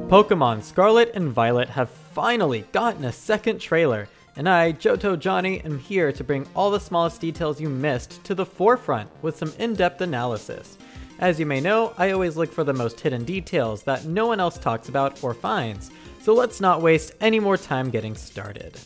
Pokemon Scarlet and Violet have finally gotten a second trailer, and I, johtojonny, am here to bring all the smallest details you missed to the forefront with some in-depth analysis. As you may know, I always look for the most hidden details that no one else talks about or finds, so let's not waste any more time getting started.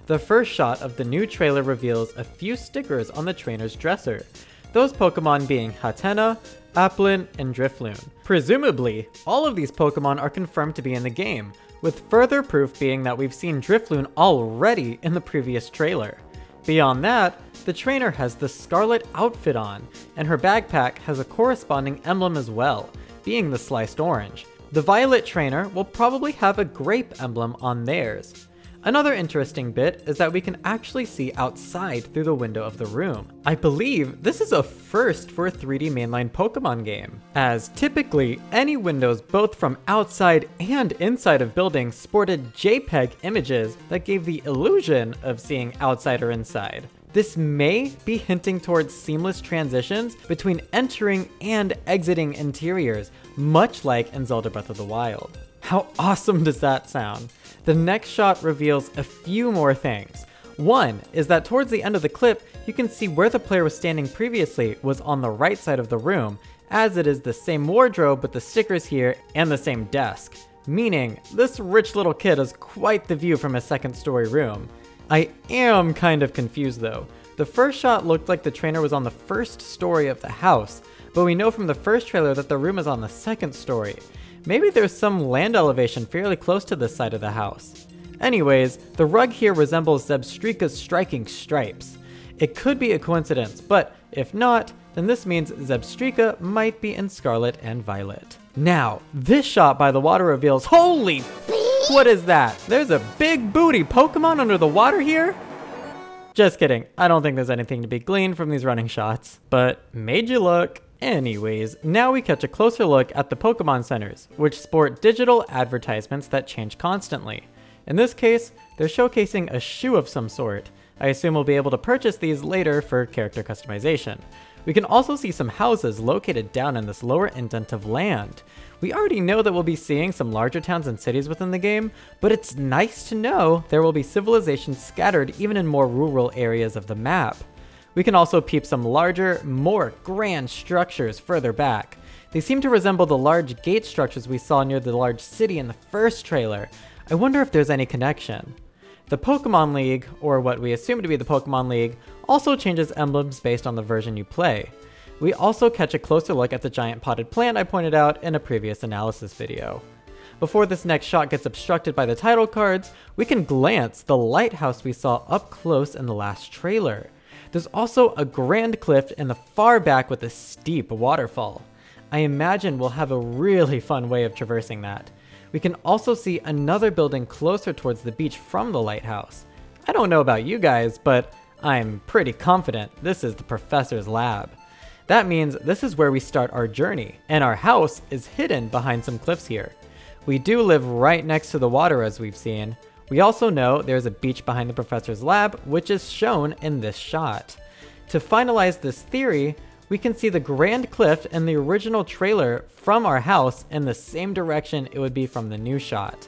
The first shot of the new trailer reveals a few stickers on the trainer's dresser, those Pokemon being Hatenna, Applin, and Drifloon. Presumably, all of these Pokemon are confirmed to be in the game, with further proof being that we've seen Drifloon already in the previous trailer. Beyond that, the trainer has the Scarlet outfit on, and her backpack has a corresponding emblem as well, being the sliced orange. The Violet trainer will probably have a grape emblem on theirs. Another interesting bit is that we can actually see outside through the window of the room. I believe this is a first for a 3D mainline Pokemon game, as typically any windows both from outside and inside of buildings sported JPEG images that gave the illusion of seeing outside or inside. This may be hinting towards seamless transitions between entering and exiting interiors, much like in Zelda Breath of the Wild. How awesome does that sound? The next shot reveals a few more things. One is that towards the end of the clip, you can see where the player was standing previously was on the right side of the room, as it is the same wardrobe with the stickers here and the same desk. Meaning, this rich little kid has quite the view from a second story room. I am kind of confused though. The first shot looked like the trainer was on the first story of the house, but we know from the first trailer that the room is on the second story. Maybe there's some land elevation fairly close to this side of the house. Anyways, the rug here resembles Zebstrika's striking stripes. It could be a coincidence, but if not, then this means Zebstrika might be in Scarlet and Violet. Now, this shot by the water reveals— holy what is that? There's a big booty Pokemon under the water here? Just kidding, I don't think there's anything to be gleaned from these running shots, but made you look. Anyways, now we catch a closer look at the Pokemon Centers, which sport digital advertisements that change constantly. In this case, they're showcasing a shoe of some sort. I assume we'll be able to purchase these later for character customization. We can also see some houses located down in this lower indent of land. We already know that we'll be seeing some larger towns and cities within the game, but it's nice to know there will be civilizations scattered even in more rural areas of the map. We can also peep some larger, more grand structures further back. They seem to resemble the large gate structures we saw near the large city in the first trailer. I wonder if there's any connection. The Pokemon League, or what we assume to be the Pokemon League, also changes emblems based on the version you play. We also catch a closer look at the giant potted plant I pointed out in a previous analysis video. Before this next shot gets obstructed by the title cards, we can glance the lighthouse we saw up close in the last trailer. There's also a grand cliff in the far back with a steep waterfall. I imagine we'll have a really fun way of traversing that. We can also see another building closer towards the beach from the lighthouse. I don't know about you guys, but I'm pretty confident this is the professor's lab. That means this is where we start our journey, and our house is hidden behind some cliffs here. We do live right next to the water as we've seen. We also know there's a beach behind the professor's lab, which is shown in this shot. To finalize this theory, we can see the grand cliff in the original trailer from our house in the same direction it would be from the new shot.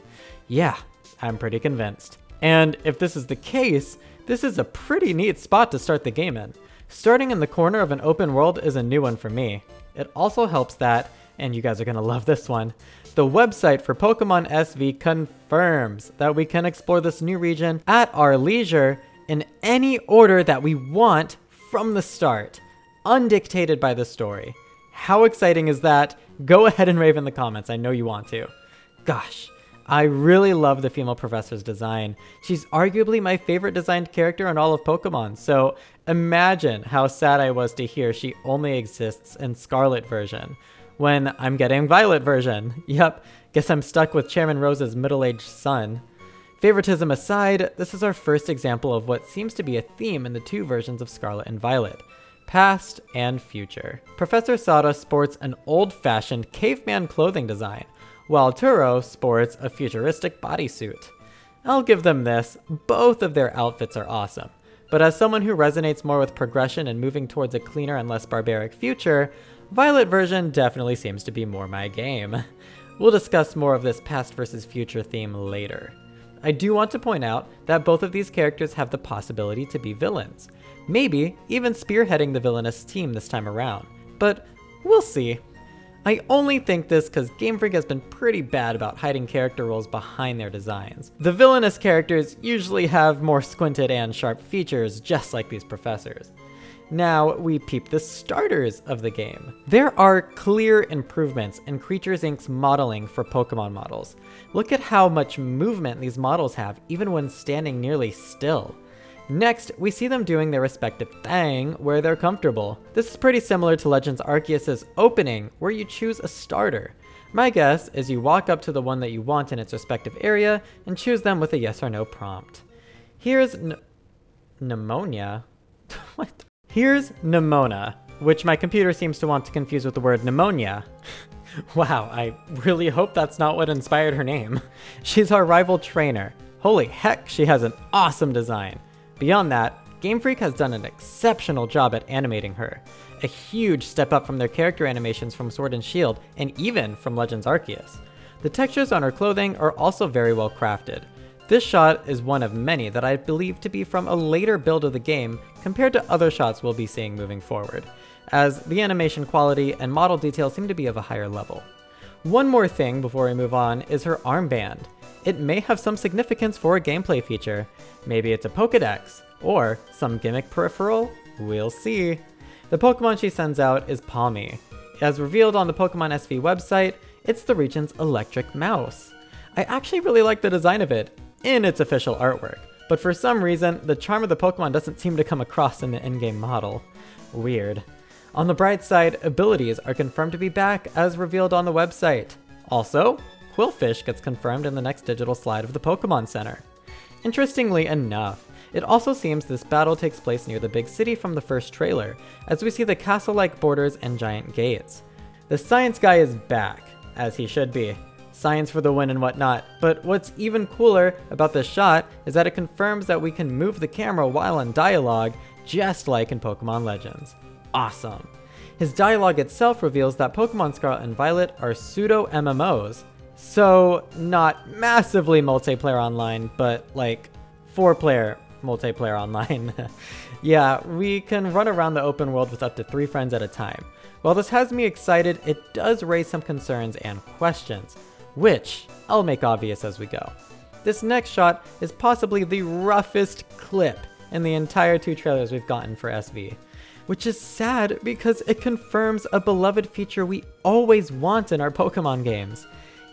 Yeah, I'm pretty convinced. And if this is the case, this is a pretty neat spot to start the game in. Starting in the corner of an open world is a new one for me. It also helps that, and you guys are gonna love this one, the website for Pokemon SV confirms that we can explore this new region at our leisure in any order that we want from the start, undictated by the story. How exciting is that? Go ahead and rave in the comments, I know you want to. Gosh, I really love the female professor's design. She's arguably my favorite designed character in all of Pokemon, so imagine how sad I was to hear she only exists in Scarlet version, when I'm getting Violet version. Yep, guess I'm stuck with Chairman Rose's middle-aged son. Favoritism aside, this is our first example of what seems to be a theme in the two versions of Scarlet and Violet: past and future. Professor Sada sports an old-fashioned caveman clothing design, while Turo sports a futuristic bodysuit. I'll give them this, both of their outfits are awesome, but as someone who resonates more with progression and moving towards a cleaner and less barbaric future, Violet version definitely seems to be more my game. We'll discuss more of this past versus future theme later. I do want to point out that both of these characters have the possibility to be villains, maybe even spearheading the villainous team this time around, but we'll see. I only think this because Game Freak has been pretty bad about hiding character roles behind their designs. The villainous characters usually have more squinted and sharp features, just like these professors. Now we peep the starters of the game. There are clear improvements in Creatures Inc.'s modeling for Pokemon models. Look at how much movement these models have, even when standing nearly still. Next, we see them doing their respective thing where they're comfortable. This is pretty similar to Legends Arceus' opening, where you choose a starter. My guess is you walk up to the one that you want in its respective area and choose them with a yes or no prompt. Here's Pneumonia? What? Here's Nemona, which my computer seems to want to confuse with the word pneumonia. Wow, I really hope that's not what inspired her name. She's our rival trainer. Holy heck, she has an awesome design. Beyond that, Game Freak has done an exceptional job at animating her. A huge step up from their character animations from Sword and Shield, and even from Legends Arceus. The textures on her clothing are also very well crafted. This shot is one of many that I believe to be from a later build of the game compared to other shots we'll be seeing moving forward, as the animation quality and model detail seem to be of a higher level. One more thing before we move on is her armband. It may have some significance for a gameplay feature. Maybe it's a Pokédex, or some gimmick peripheral? We'll see. The Pokemon she sends out is Palmy. As revealed on the Pokemon SV website, it's the region's electric mouse. I actually really like the design of it in its official artwork, but for some reason, the charm of the Pokemon doesn't seem to come across in the in-game model. Weird. On the bright side, abilities are confirmed to be back as revealed on the website. Also, Quillfish gets confirmed in the next digital slide of the Pokemon Center. Interestingly enough, it also seems this battle takes place near the big city from the first trailer, as we see the castle-like borders and giant gates. The science guy is back, as he should be. Science for the win and whatnot, but what's even cooler about this shot is that it confirms that we can move the camera while in dialogue, just like in Pokemon Legends. Awesome. His dialogue itself reveals that Pokemon Scarlet and Violet are pseudo-MMOs, so not massively multiplayer online, but like 4-player multiplayer online. Yeah, we can run around the open world with up to 3 friends at a time. While this has me excited, it does raise some concerns and questions, which I'll make obvious as we go. This next shot is possibly the roughest clip in the entire 2 trailers we've gotten for SV, which is sad because it confirms a beloved feature we always want in our Pokemon games.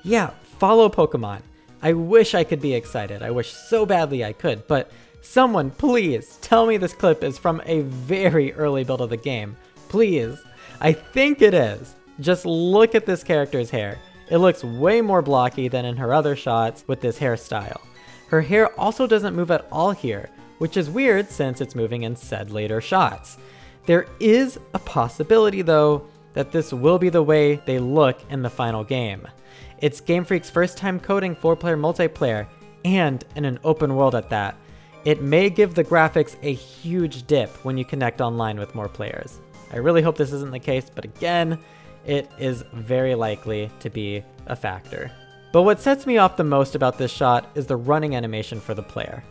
Yeah, follow Pokemon. I wish I could be excited. I wish so badly I could, but someone please tell me this clip is from a very early build of the game. Please. I think it is. Just look at this character's hair. It looks way more blocky than in her other shots with this hairstyle. Her hair also doesn't move at all here, which is weird since it's moving in said later shots. There is a possibility though that this will be the way they look in the final game. It's Game Freak's first time coding 4-player multiplayer, and in an open world at that. It may give the graphics a huge dip when you connect online with more players. I really hope this isn't the case, but again, it is very likely to be a factor. But what sets me off the most about this shot is the running animation for the player,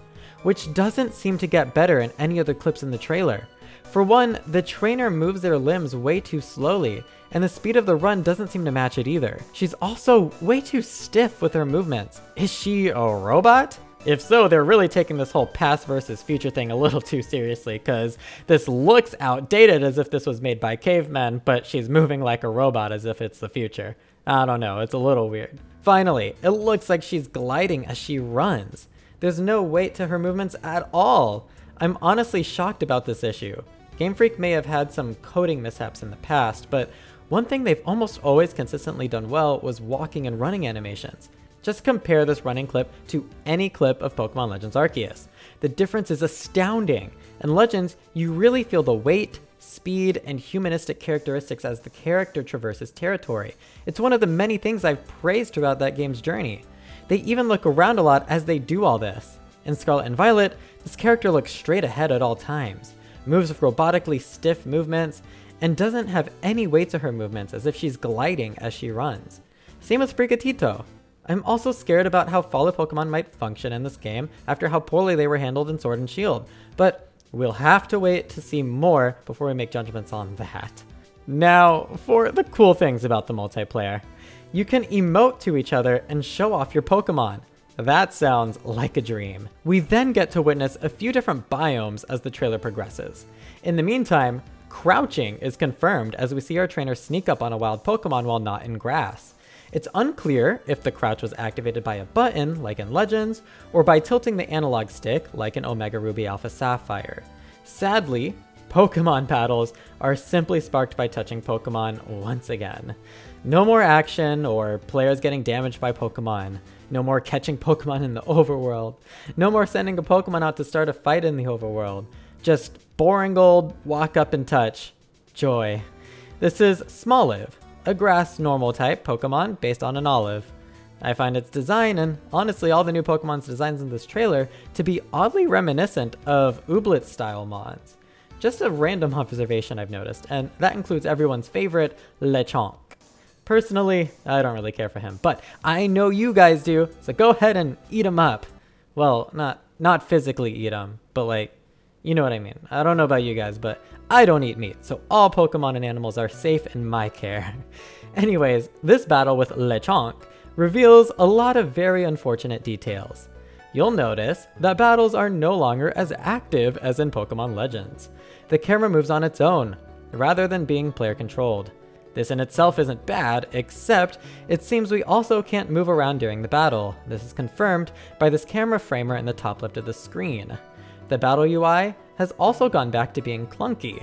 which doesn't seem to get better in any other clips in the trailer. For one, the trainer moves their limbs way too slowly, and the speed of the run doesn't seem to match it either. She's also way too stiff with her movements. Is she a robot? If so, they're really taking this whole past versus future thing a little too seriously, because this looks outdated as if this was made by cavemen, but she's moving like a robot as if it's the future. I don't know, it's a little weird. Finally, it looks like she's gliding as she runs. There's no weight to her movements at all. I'm honestly shocked about this issue. Game Freak may have had some coding mishaps in the past, but one thing they've almost always consistently done well was walking and running animations. Just compare this running clip to any clip of Pokemon Legends Arceus. The difference is astounding. In Legends, you really feel the weight, speed, and humanistic characteristics as the character traverses territory. It's one of the many things I've praised throughout that game's journey. They even look around a lot as they do all this. In Scarlet and Violet, this character looks straight ahead at all times, moves with robotically stiff movements, and doesn't have any weight to her movements as if she's gliding as she runs. Same with Sprigatito. I'm also scared about how fallen Pokemon might function in this game after how poorly they were handled in Sword and Shield, but we'll have to wait to see more before we make judgments on that. Now, for the cool things about the multiplayer. You can emote to each other and show off your Pokemon. That sounds like a dream. We then get to witness a few different biomes as the trailer progresses. In the meantime, crouching is confirmed as we see our trainer sneak up on a wild Pokemon while not in grass. It's unclear if the crouch was activated by a button, like in Legends, or by tilting the analog stick, like in Omega Ruby Alpha Sapphire. Sadly, Pokemon battles are simply sparked by touching Pokemon once again. No more action or players getting damaged by Pokemon. No more catching Pokemon in the overworld. No more sending a Pokemon out to start a fight in the overworld. Just boring old walk up and touch. Joy. This is Smoliv, a grass normal type Pokemon based on an olive. I find its design, and honestly all the new Pokemon's designs in this trailer, to be oddly reminiscent of Ooblet style mons. Just a random observation I've noticed, and that includes everyone's favorite, Lechonk. Personally, I don't really care for him, but I know you guys do, so go ahead and eat him up. Well, not physically eat him, but like, you know what I mean. I don't know about you guys, but I don't eat meat, so all Pokemon and animals are safe in my care. Anyways, this battle with Lechonk reveals a lot of very unfortunate details. You'll notice that battles are no longer as active as in Pokemon Legends. The camera moves on its own, rather than being player controlled. This in itself isn't bad, except it seems we also can't move around during the battle. This is confirmed by this camera framer in the top left of the screen. The battle UI has also gone back to being clunky.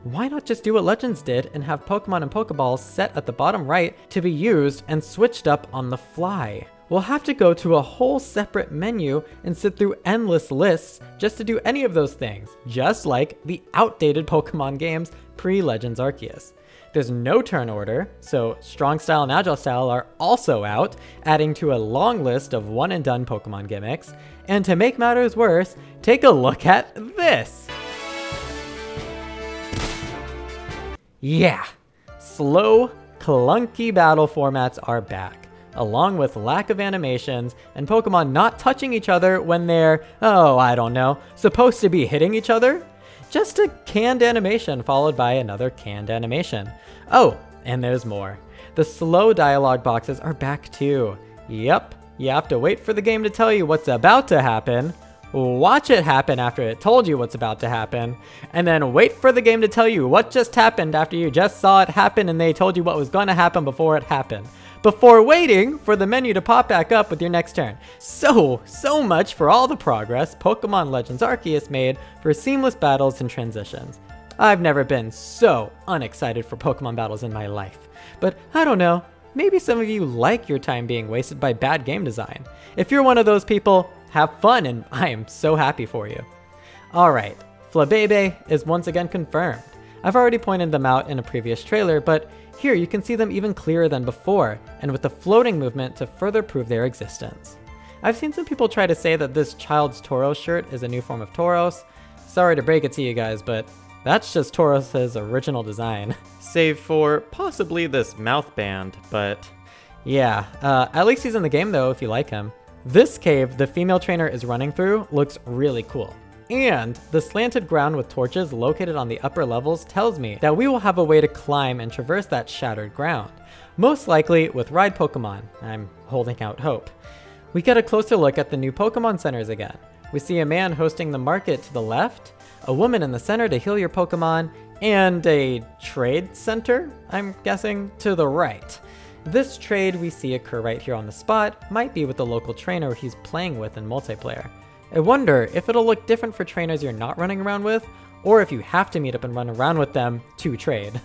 Why not just do what Legends did and have Pokemon and Pokeballs set at the bottom right to be used and switched up on the fly? We'll have to go to a whole separate menu and sit through endless lists just to do any of those things, just like the outdated Pokemon games pre-Legends Arceus. There's no turn order, so Strong Style and Agile Style are also out, adding to a long list of one-and-done Pokemon gimmicks. And to make matters worse, take a look at this! Yeah! Slow, clunky battle formats are back, along with lack of animations and Pokemon not touching each other when they're, oh, I don't know, supposed to be hitting each other? Just a canned animation followed by another canned animation. Oh, and there's more. The slow dialogue boxes are back too. Yep, you have to wait for the game to tell you what's about to happen, watch it happen after it told you what's about to happen, and then wait for the game to tell you what just happened after you just saw it happen and they told you what was going to happen before it happened, before waiting for the menu to pop back up with your next turn. So much for all the progress Pokemon Legends Arceus made for seamless battles and transitions. I've never been so unexcited for Pokemon battles in my life. But I don't know, maybe some of you like your time being wasted by bad game design. If you're one of those people, have fun, and I am so happy for you. Alright, Flabebe is once again confirmed. I've already pointed them out in a previous trailer, but here you can see them even clearer than before, and with the floating movement to further prove their existence. I've seen some people try to say that this Child's Tauros shirt is a new form of Tauros. Sorry to break it to you guys, but that's just Tauros' original design. Save for possibly this mouth band, but yeah, at least he's in the game though if you like him. This cave the female trainer is running through looks really cool. And the slanted ground with torches located on the upper levels tells me that we will have a way to climb and traverse that shattered ground. Most likely with ride Pokemon. I'm holding out hope. We get a closer look at the new Pokemon centers again. We see a man hosting the market to the left, a woman in the center to heal your Pokemon, and a trade center, I'm guessing, to the right. This trade we see occur right here on the spot might be with the local trainer he's playing with in multiplayer. I wonder if it'll look different for trainers you're not running around with, or if you have to meet up and run around with them to trade.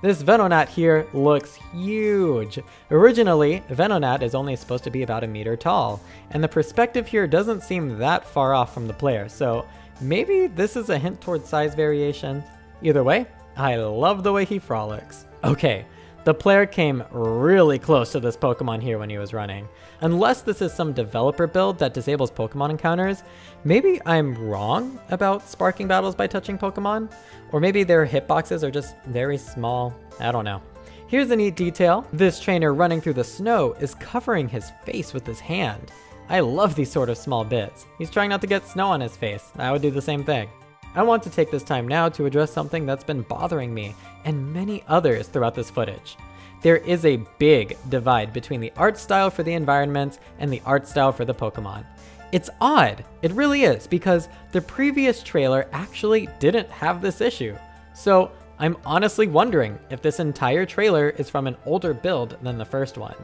This Venonat here looks huge. Originally, Venonat is only supposed to be about 1 meter tall, and the perspective here doesn't seem that far off from the player, so maybe this is a hint towards size variation. Either way, I love the way he frolics. Okay, the player came really close to this Pokemon here when he was running. Unless this is some developer build that disables Pokemon encounters, maybe I'm wrong about sparking battles by touching Pokemon? Or maybe their hitboxes are just very small, I don't know. Here's a neat detail. This trainer running through the snow is covering his face with his hand. I love these sort of small bits. He's trying not to get snow on his face. I would do the same thing. I want to take this time now to address something that's been bothering me and many others throughout this footage. There is a big divide between the art style for the environments and the art style for the Pokemon. It's odd, it really is, because the previous trailer actually didn't have this issue. So I'm honestly wondering if this entire trailer is from an older build than the first one.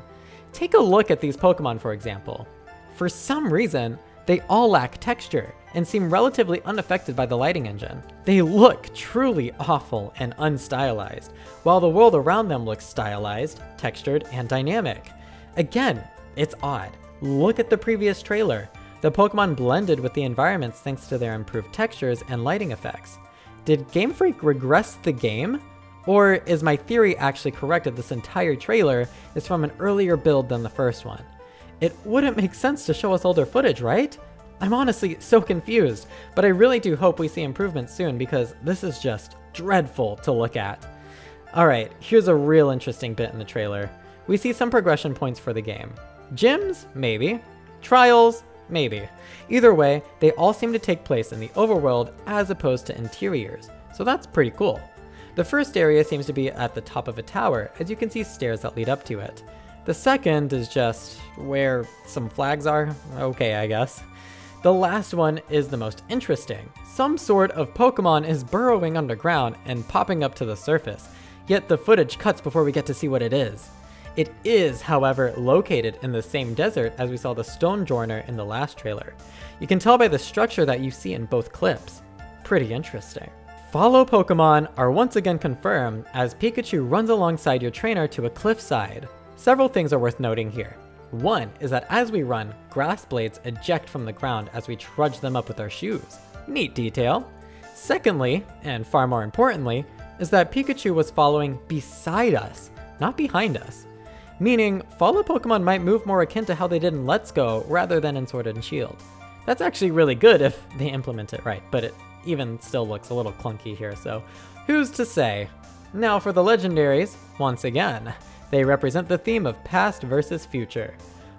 Take a look at these Pokemon, for example. For some reason, they all lack texture and seem relatively unaffected by the lighting engine. They look truly awful and unstylized, while the world around them looks stylized, textured, and dynamic. Again, it's odd. Look at the previous trailer. The Pokemon blended with the environments thanks to their improved textures and lighting effects. Did Game Freak regress the game? Or is my theory actually correct that this entire trailer is from an earlier build than the first one? It wouldn't make sense to show us older footage, right? I'm honestly so confused, but I really do hope we see improvements soon because this is just dreadful to look at. Alright, here's a real interesting bit in the trailer. We see some progression points for the game. Gyms? Maybe. Trials? Maybe. Either way, they all seem to take place in the overworld as opposed to interiors, so that's pretty cool. The first area seems to be at the top of a tower, as you can see stairs that lead up to it. The second is just where some flags are. Okay, I guess. The last one is the most interesting. Some sort of Pokemon is burrowing underground and popping up to the surface, yet the footage cuts before we get to see what it is. It is, however, located in the same desert as we saw the Stonejourner in the last trailer. You can tell by the structure that you see in both clips. Pretty interesting. Follow Pokemon are once again confirmed as Pikachu runs alongside your trainer to a cliffside. Several things are worth noting here. One is that as we run, grass blades eject from the ground as we trudge them up with our shoes. Neat detail. Secondly, and far more importantly, is that Pikachu was following beside us, not behind us. Meaning, follow Pokemon might move more akin to how they did in Let's Go rather than in Sword and Shield. That's actually really good if they implement it right, but it even still looks a little clunky here, so who's to say? Now for the legendaries, once again, they represent the theme of past versus future.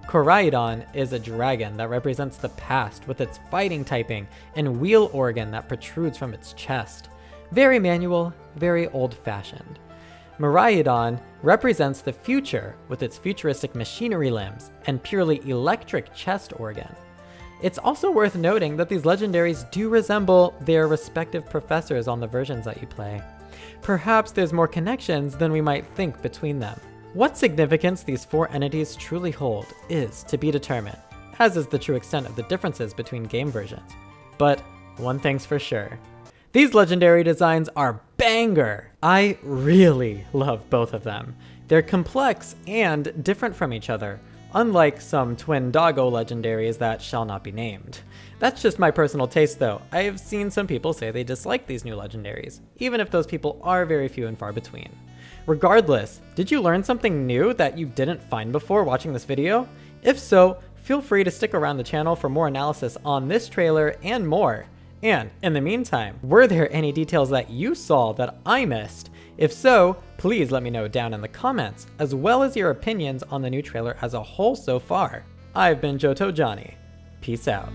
Koraidon is a dragon that represents the past with its fighting typing and wheel organ that protrudes from its chest. Very manual, very old-fashioned. Miraidon represents the future with its futuristic machinery limbs and purely electric chest organ. It's also worth noting that these legendaries do resemble their respective professors on the versions that you play. Perhaps there's more connections than we might think between them. What significance these four entities truly hold is to be determined, as is the true extent of the differences between game versions. But one thing's for sure. These legendary designs are banger! I really love both of them. They're complex and different from each other, unlike some twin doggo legendaries that shall not be named. That's just my personal taste though. I have seen some people say they dislike these new legendaries, even if those people are very few and far between. Regardless, did you learn something new that you didn't find before watching this video? If so, feel free to stick around the channel for more analysis on this trailer and more. And in the meantime, were there any details that you saw that I missed? If so, please let me know down in the comments, as well as your opinions on the new trailer as a whole so far. I've been johtojonny. Peace out.